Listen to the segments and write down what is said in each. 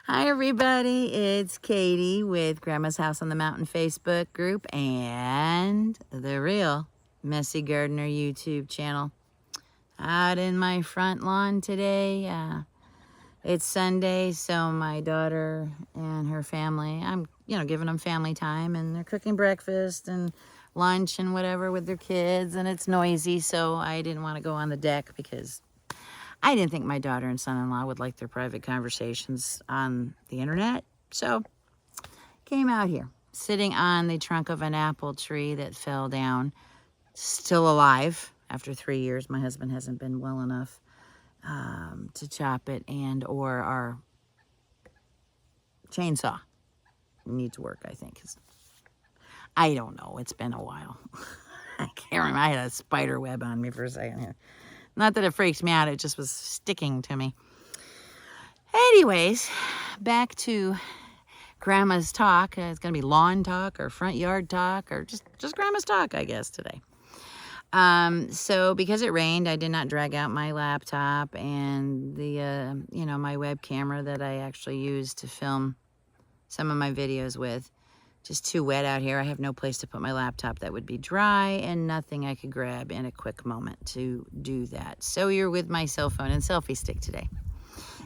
Hi everybody, it's Katie with Grandma's House on the Mountain Facebook group and the Real Messy Gardener YouTube channel. Out in my front lawn today. It's Sunday, so my daughter and her family, I'm giving them family time, and they're cooking breakfast and lunch and whatever with their kids, and it's noisy, so I didn't want to go on the deck because I didn't think my daughter and son-in-law would like their private conversations on the internet. So came out here, sitting on the trunk of an apple tree that fell down, still alive after 3 years. My husband hasn't been well enough to chop it, and or our chainsaw needs work, I think. I don't know. It's been a while. I can't remember. I had a spider web on me for a second here. Not that it freaks me out, it just was sticking to me. Anyways, back to Grandma's talk. It's going to be lawn talk or front yard talk or just Grandma's talk, I guess, today. So because it rained, I did not drag out my laptop and the, my web camera that I actually use to film some of my videos with. Just too wet out here. I have no place to put my laptop that would be dry and nothing I could grab in a quick moment to do that. So you're with my cell phone and selfie stick today.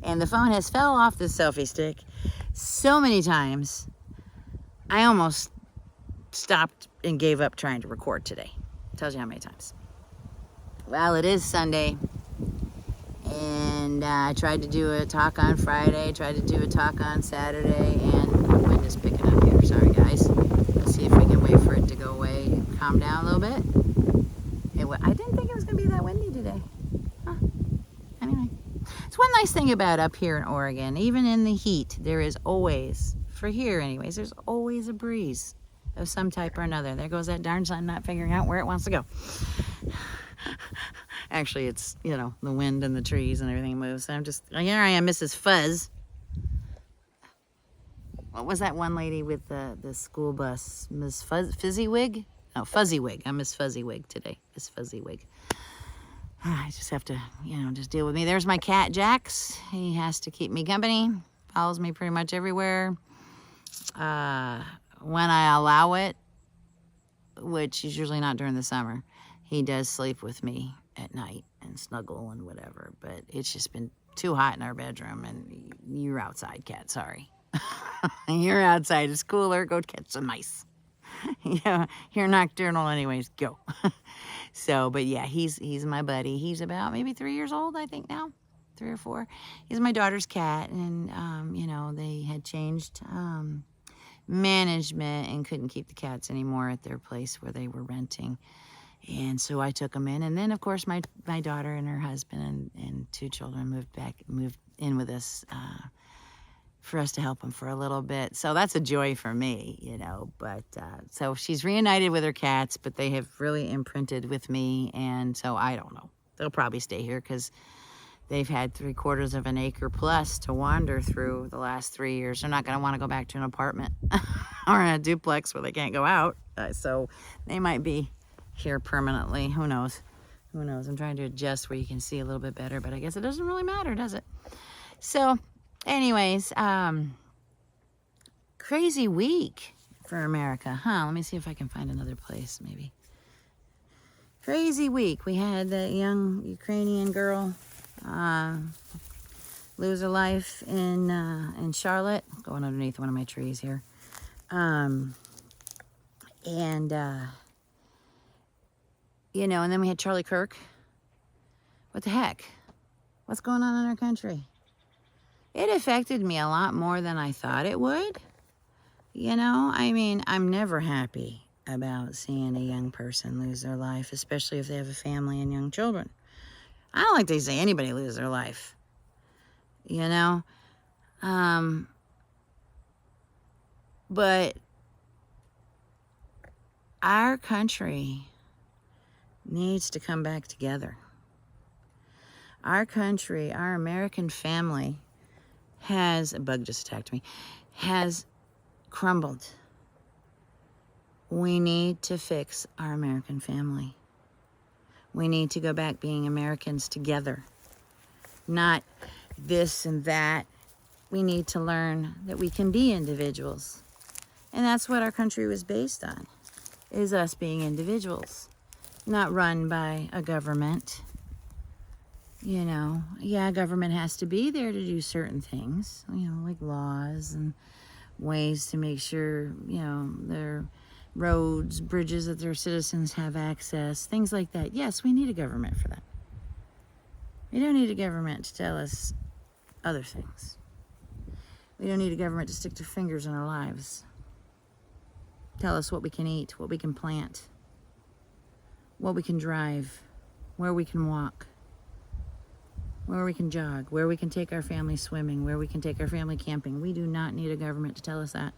And the phone has fell off the selfie stick so many times, I almost stopped and gave up trying to record today. Tells you how many times. Well, it is Sunday, and I tried to do a talk on Friday, tried to do a talk on Saturday, and the wind is picking up here. Sorry, guys. Let's see if we can wait for it to go away and calm down a little bit. I didn't think it was going to be that windy today. Huh. Anyway, it's one nice thing about up here in Oregon. Even in the heat, there is always, for here anyways, there's always a breeze of some type or another. There goes that darn sun not figuring out where it wants to go. Actually, it's, the wind and the trees and everything moves. So here I am, Mrs. Fuzz. What was that one lady with the school bus? Miss Fizzywig? No, Fuzzywig. I'm Miss Fuzzywig today. Miss Fuzzywig. I just have to, just deal with me. There's my cat, Jax. He has to keep me company. Follows me pretty much everywhere. When I allow it, which is usually not during the summer, he does sleep with me at night and snuggle and whatever. But it's just been too hot in our bedroom, and you're outside, cat. Sorry. You're outside. It's cooler. Go catch some mice. You're nocturnal anyways. Go. So, but yeah, he's my buddy. He's about maybe 3 years old, I think now. 3 or 4. He's my daughter's cat, and, they had changed management and couldn't keep the cats anymore at their place where they were renting. And so I took them in. And then, of course, my daughter and her husband and 2 children moved in with us for us to help them for a little bit. So that's a joy for me, But so she's reunited with her cats, but they have really imprinted with me. And so I don't know. They'll probably stay here because they've had 3/4 of an acre plus to wander through the last 3 years. They're not going to want to go back to an apartment or in a duplex where they can't go out. So they might be here permanently. Who knows? Who knows? I'm trying to adjust where you can see a little bit better, but I guess it doesn't really matter, does it? So anyways, crazy week for America, huh? Let me see if I can find another place, maybe. Crazy week. We had the young Ukrainian girl lose her life in Charlotte. Going underneath one of my trees here. And then we had Charlie Kirk. What the heck? What's going on in our country? It affected me a lot more than I thought it would. I'm never happy about seeing a young person lose their life, especially if they have a family and young children. I don't like to see anybody lose their life. But our country needs to come back together. Our country, our American family a bug just attacked me, has crumbled. We need to fix our American family. We need to go back being Americans together. Not this and that we need to learn that we can be individuals. And that's what our country was based on, is us being individuals, not run by a government. You know, yeah, government has to be there to do certain things, you know, like laws and ways to make sure, you know, their roads, bridges, that their citizens have access, things like that. Yes, we need a government for that. We don't need a government to tell us other things. We don't need a government to stick their fingers in our lives. Tell us what we can eat, what we can plant, what we can drive, where we can walk, where we can jog, where we can take our family swimming, where we can take our family camping. We do not need a government to tell us that.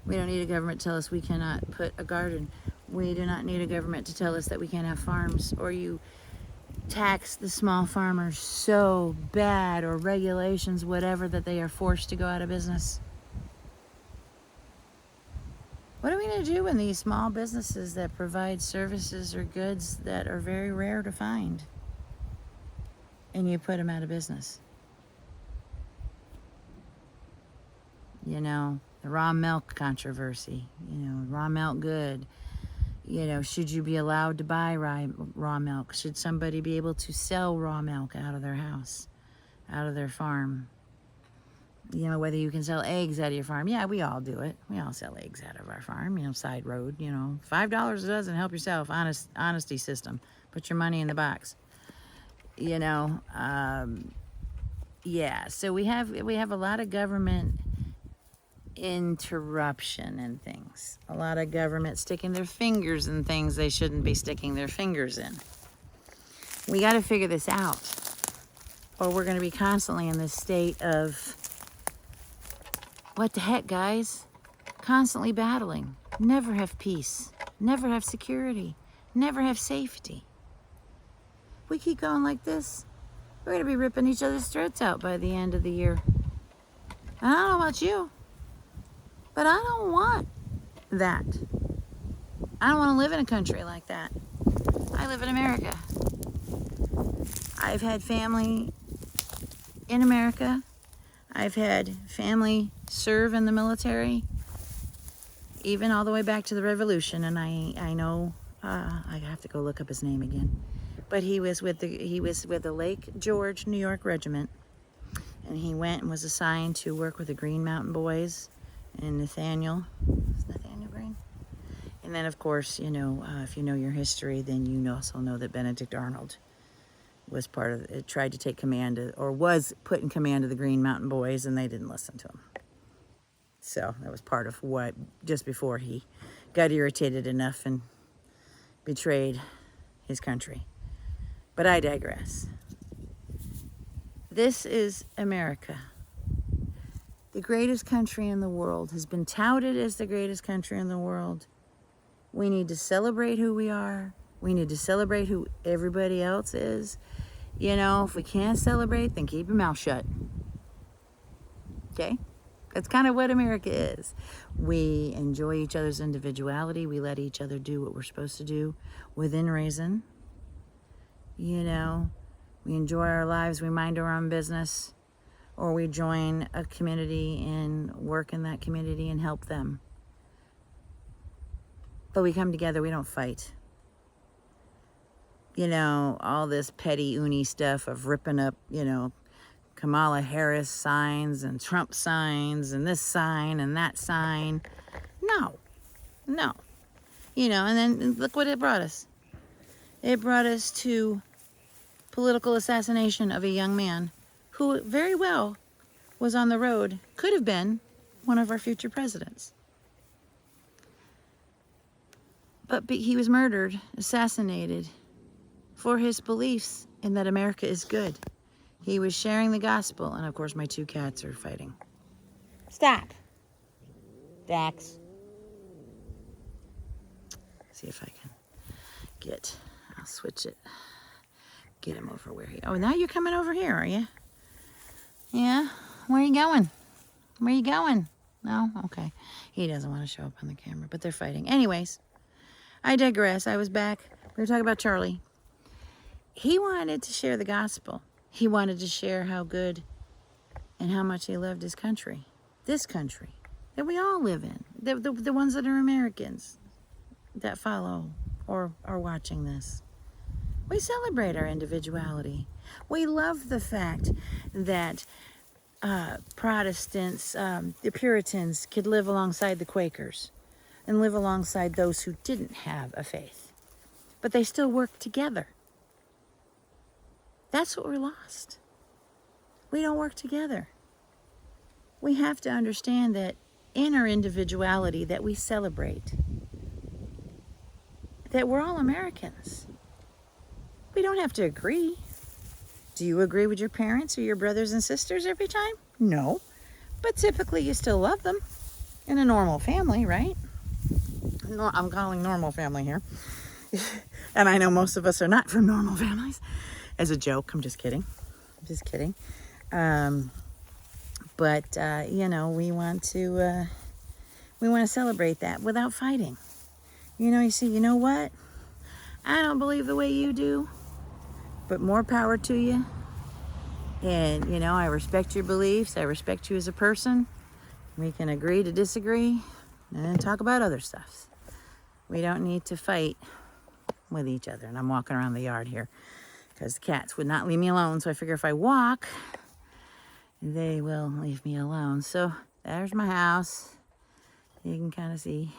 We don't need a government to tell us we cannot put a garden. We do not need a government to tell us that we can't have farms, or you tax the small farmers so bad, or regulations, whatever, that they are forced to go out of business. What are we going to do when these small businesses that provide services or goods that are very rare to find, and you put them out of business? You know, the raw milk controversy, you know, raw milk good. You know, should you be allowed to buy raw milk? Should somebody be able to sell raw milk out of their house, out of their farm? You know, whether you can sell eggs out of your farm. Yeah, we all do it. We all sell eggs out of our farm, you know, side road, you know. $5 a dozen, help yourself. Honesty system. Put your money in the box. You know, yeah, so we have a lot of government interruption and things. A lot of government sticking their fingers in things they shouldn't be sticking their fingers in. We got to figure this out, or we're going to be constantly in this state of, what the heck, guys? Constantly battling. Never have peace. Never have security. Never have safety. We keep going like this, we're going to be ripping each other's throats out by the end of the year. And I don't know about you, but I don't want that. I don't want to live in a country like that. I live in America. I've had family in America. I've had family serve in the military, even all the way back to the Revolution. And I know, I have to go look up his name again. But he was with the Lake George, New York Regiment. And he went and was assigned to work with the Green Mountain Boys and Nathaniel Green. And then, of course, you know, if you know your history, then you also know that Benedict Arnold was part of it, tried to take command of, or was put in command of the Green Mountain Boys, and they didn't listen to him. So that was part of what, just before he got irritated enough and betrayed his country. But I digress. This is America. The greatest country in the world, has been touted as the greatest country in the world. We need to celebrate who we are. We need to celebrate who everybody else is. You know, if we can't celebrate, then keep your mouth shut. Okay? That's kind of what America is. We enjoy each other's individuality. We let each other do what we're supposed to do within reason. You know, we enjoy our lives. We mind our own business. Or we join a community and work in that community and help them. But we come together, we don't fight. You know, all this petty uni stuff of ripping up, you know, Kamala Harris signs and Trump signs and this sign and that sign. No. You know, and then look what it brought us. It brought us to political assassination of a young man who very well was on the road, could have been one of our future presidents. But he was murdered, assassinated, for his beliefs in that America is good. He was sharing the gospel, and of course my two cats are fighting. Stop. Dax. See if I can I'll switch it. Get him over where he, oh, now you're coming over here, are you? Yeah? Where are you going? Where are you going? No? Okay. He doesn't want to show up on the camera, but they're fighting. Anyways, I digress. I was back. We were talking about Charlie. He wanted to share the gospel. He wanted to share how good and how much he loved his country. This country that we all live in. The ones that are Americans that follow or are watching this. We celebrate our individuality. We love the fact that Protestants, the Puritans, could live alongside the Quakers and live alongside those who didn't have a faith. But they still worked together. That's what we're lost. We don't work together. We have to understand that in our individuality that we celebrate, that we're all Americans. We don't have to agree. Do you agree with your parents or your brothers and sisters every time? No. But typically you still love them in a normal family, right? No, I'm calling normal family here. And I know most of us are not from normal families. As a joke, I'm just kidding. But you know, we want to celebrate that without fighting. You know, you know what? I don't believe the way you do, but more power to you. And, you know, I respect your beliefs. I respect you as a person. We can agree to disagree and talk about other stuff. We don't need to fight with each other. And I'm walking around the yard here because the cats would not leave me alone. So I figure if I walk, they will leave me alone. So there's my house. You can kind of see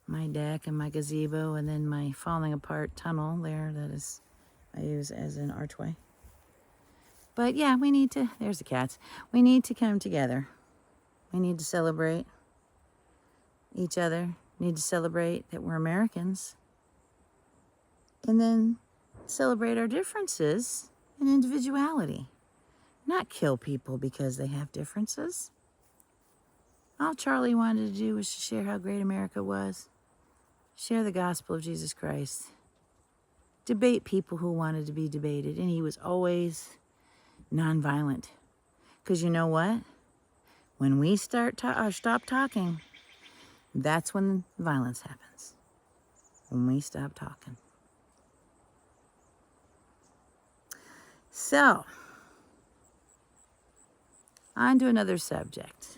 my deck and my gazebo and then my falling apart tunnel there that is I use as an archway. But yeah, we need to, there's the cats. We need to come together. We need to celebrate each other. We need to celebrate that we're Americans. And then celebrate our differences and individuality. Not kill people because they have differences. All Charlie wanted to do was to share how great America was. Share the gospel of Jesus Christ. Debate people who wanted to be debated. And he was always nonviolent. Because you know what? When we stop talking, that's when violence happens. When we stop talking. So, on to another subject.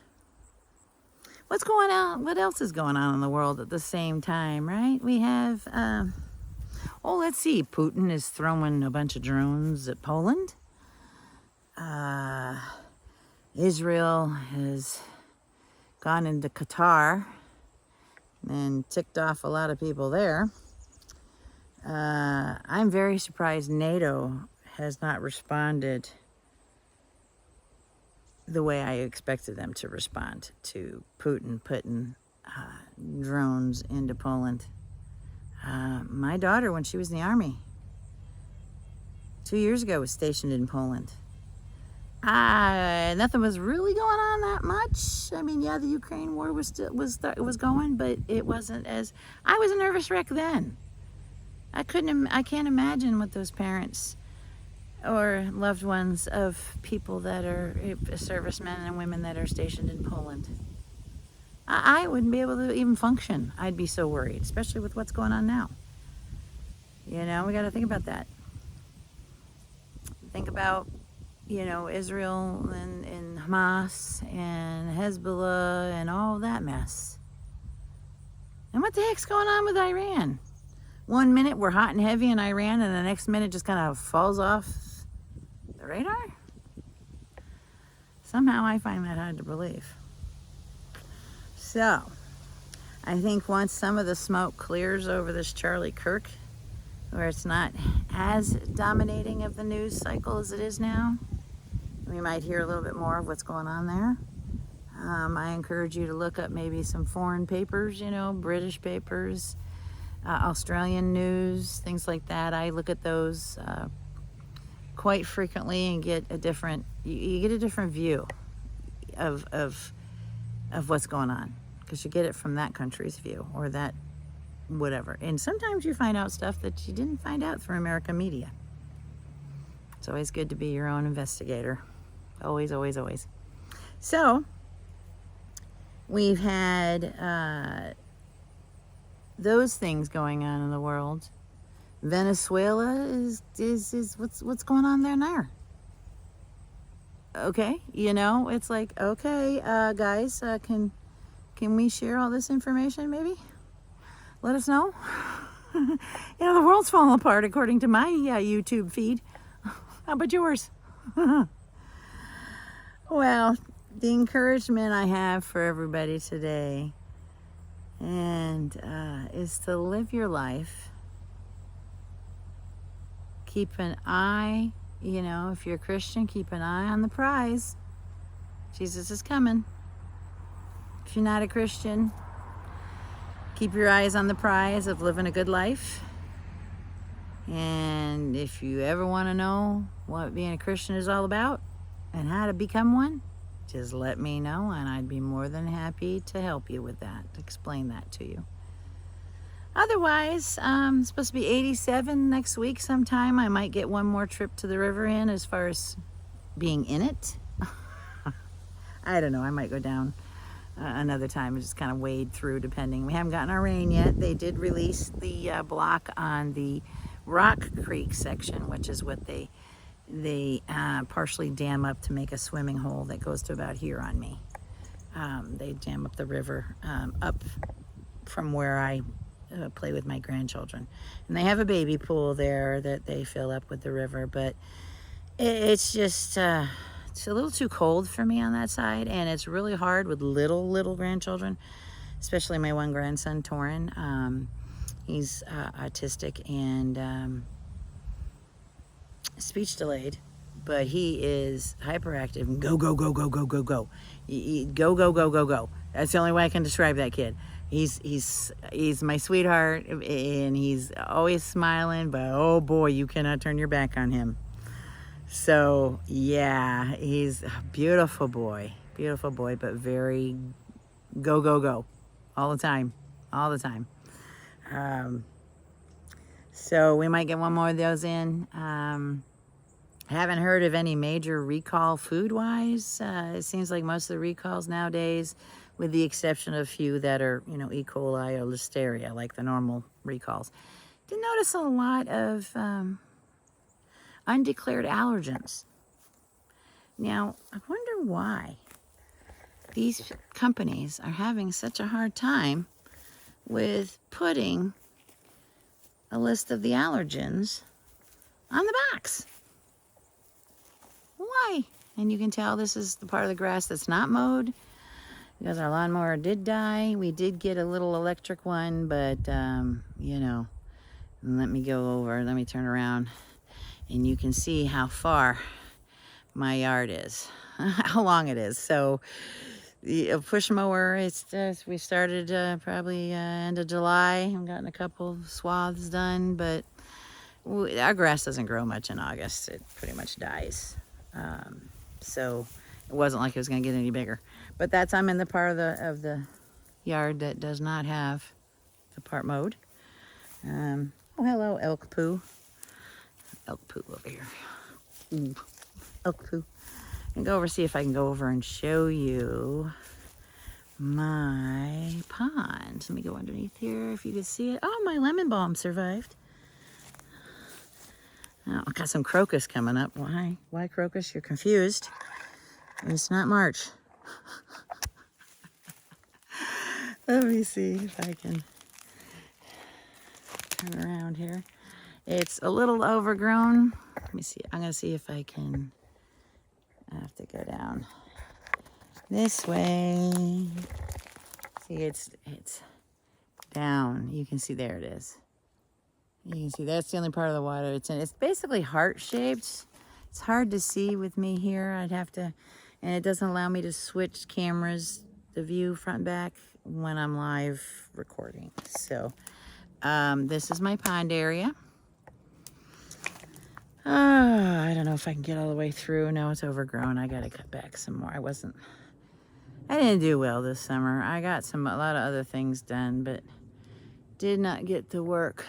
What's going on? What else is going on in the world at the same time, right? We have, let's see. Putin is throwing a bunch of drones at Poland. Israel has gone into Qatar and ticked off a lot of people there. I'm very surprised NATO has not responded the way I expected them to respond to Putin putting drones into Poland. My daughter, when she was in the army 2 years ago, was stationed in Poland. Nothing was really going on that much. I mean, yeah, the Ukraine war was going, but it wasn't as. I was a nervous wreck then. I can't imagine what those parents or loved ones of people that are servicemen and women that are stationed in Poland. I wouldn't be able to even function. I'd be so worried, especially with what's going on now. You know, we got to think about that. Think about, you know, Israel and Hamas and Hezbollah and all that mess. And what the heck's going on with Iran? 1 minute we're hot and heavy in Iran and the next minute just kind of falls off the radar? Somehow I find that hard to believe. So, I think once some of the smoke clears over this Charlie Kirk, where it's not as dominating of the news cycle as it is now, we might hear a little bit more of what's going on there. I encourage you to look up maybe some foreign papers, you know, British papers, Australian news, things like that. I look at those quite frequently and get a different, you get a different view of what's going on, because you get it from that country's view or that whatever. And sometimes you find out stuff that you didn't find out through American media. It's always good to be your own investigator. Always, always, always. So, we've had those things going on in the world. Venezuela is what's going on there now? okay, it's like, okay, guys, can we share all this information maybe? Let us know. The world's falling apart according to my YouTube feed. How about yours? Well, the encouragement I have for everybody today is to live your life. Keep an eye, if you're a Christian, keep an eye on the prize. Jesus is coming. If you're not a Christian, keep your eyes on the prize of living a good life. And if you ever want to know what being a Christian is all about and how to become one, just let me know, and I'd be more than happy to help you with that, to explain that to you. Otherwise, it's supposed to be 87 next week sometime. I might get one more trip to the river in as far as being in it. I don't know. I might go down another time and just kind of wade through, depending. We haven't gotten our rain yet. They did release the block on the Rock Creek section, which is what they partially dam up to make a swimming hole that goes to about here on me. They dam up the river up from where I play with my grandchildren, and they have a baby pool there that they fill up with the river, but it's just it's a little too cold for me on that side, and it's really hard with little grandchildren, especially my one grandson, Torin. He's autistic and speech delayed, but he is hyperactive and go. Go. That's the only way I can describe that kid. He's my sweetheart, and he's always smiling, but oh boy, you cannot turn your back on him. So yeah, he's a beautiful boy, but very go all the time. So we might get one more of those in. I haven't heard of any major recall food-wise. It seems like most of the recalls nowadays, with the exception of a few that are, E. coli or Listeria, like the normal recalls, did notice a lot of undeclared allergens. Now, I wonder why these companies are having such a hard time with putting a list of the allergens on the box. Why? And you can tell this is the part of the grass that's not mowed, because our lawnmower did die. We did get a little electric one, but let me turn around, and you can see how far my yard is, how long it is. So the push mower, we started probably end of July. I've gotten a couple swaths done, but our grass doesn't grow much in August. It pretty much dies. So it wasn't like it was going to get any bigger. But I'm in the part of the yard that does not have the part mowed. Oh, hello, elk poo. Elk poo over here. Ooh, elk poo. And go over, see if I can go over and show you my pond. Let me go underneath here if you can see it. Oh, my lemon balm survived. Oh, I got some crocus coming up. Why crocus? You're confused. It's not March. Let me see if I can turn around here. It's a little overgrown. Let me see. I'm going to see if I can. I have to go down this way. See, it's down. You can see there it is. You can see that's the only part of the water it's in. It's basically heart-shaped. It's hard to see with me here. I'd have to, and it doesn't allow me to switch cameras, the view front and back, when I'm live recording. So this is my pond area. I don't know if I can get all the way through. No, it's overgrown. I got to cut back some more. I didn't do well this summer. I got a lot of other things done, but did not get to work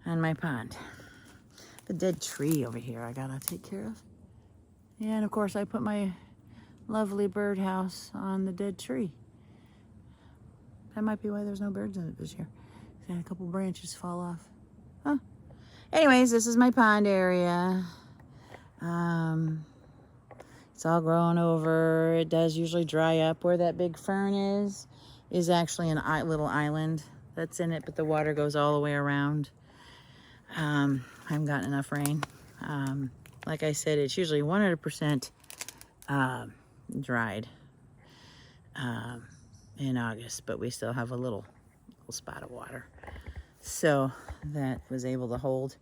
on my pond. The dead tree over here I gotta take care of. Yeah, and of course I put my lovely birdhouse on the dead tree. That might be why there's no birds in it this year. I had a couple branches fall off. Huh. Anyways, this is my pond area. It's all growing over. It does usually dry up. Where that big fern is actually a little island that's in it, but the water goes all the way around. I haven't gotten enough rain. Like I said, it's usually 100% dried in August, but we still have a little spot of water. So that was able to hold.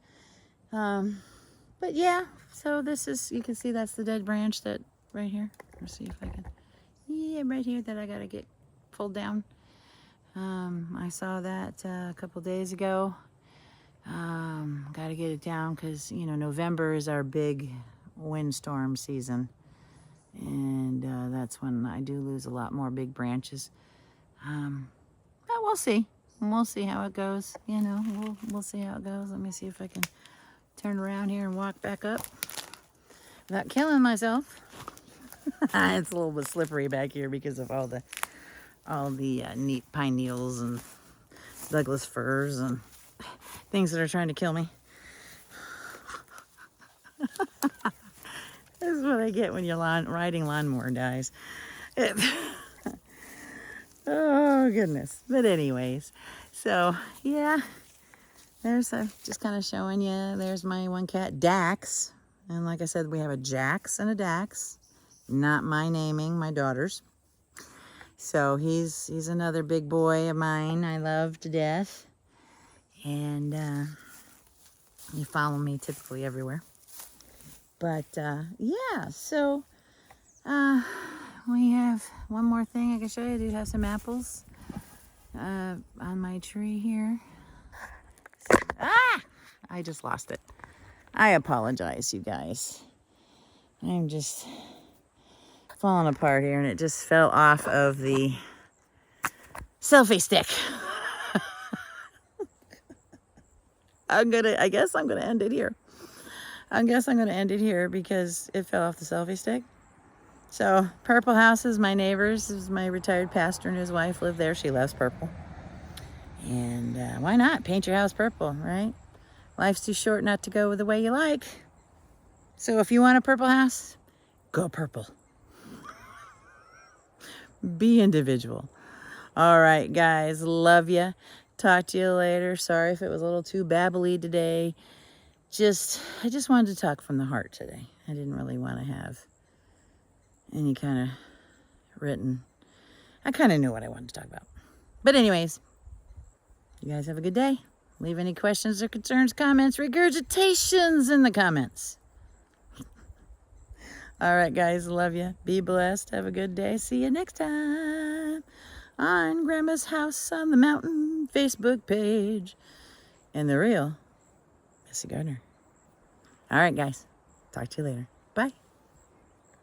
But yeah, so this is, you can see that's the dead branch that right here. Let's see if I can, yeah, right here that I gotta get pulled down. I saw that a couple days ago. Gotta get it down because, you know, November is our big windstorm season. And that's when I do lose a lot more big branches. But we'll see. We'll see how it goes. You know, we'll see how it goes. Let me see if I can turn around here and walk back up without killing myself. It's a little bit slippery back here because of all the neat pine needles and Douglas firs and things that are trying to kill me. This is what I get when you're riding lawnmower, guys. Oh goodness. But anyways, so yeah, there's just kind of showing you. There's my one cat, Dax. And like I said, we have a Jax and a Dax. Not my naming, my daughter's. So he's another big boy of mine I love to death. And you follow me typically everywhere. But yeah, so we have one more thing I can show you. I do have some apples on my tree here. Ah! I just lost it. I apologize, you guys. I'm just falling apart here, and it just fell off of the selfie stick. I guess I'm gonna end it here. I guess I'm gonna end it here because it fell off the selfie stick. So Purple House is my neighbors. This is my retired pastor and his wife live there. She loves purple. And why not paint your house purple, right? Life's too short not to go with the way you like. So if you want a purple house, go purple. Be individual. All right, guys, love ya. Talk to you later. Sorry if it was a little too babbly today. I just wanted to talk from the heart today. I didn't really want to have any kind of written. I kind of knew what I wanted to talk about. But anyways, you guys have a good day. Leave any questions or concerns, comments, regurgitations in the comments. All right, guys, love you. Be blessed. Have a good day. See you next time on Grandma's House on the Mountain Facebook page and the real Missy Gardner. All right, guys. Talk to you later. Bye.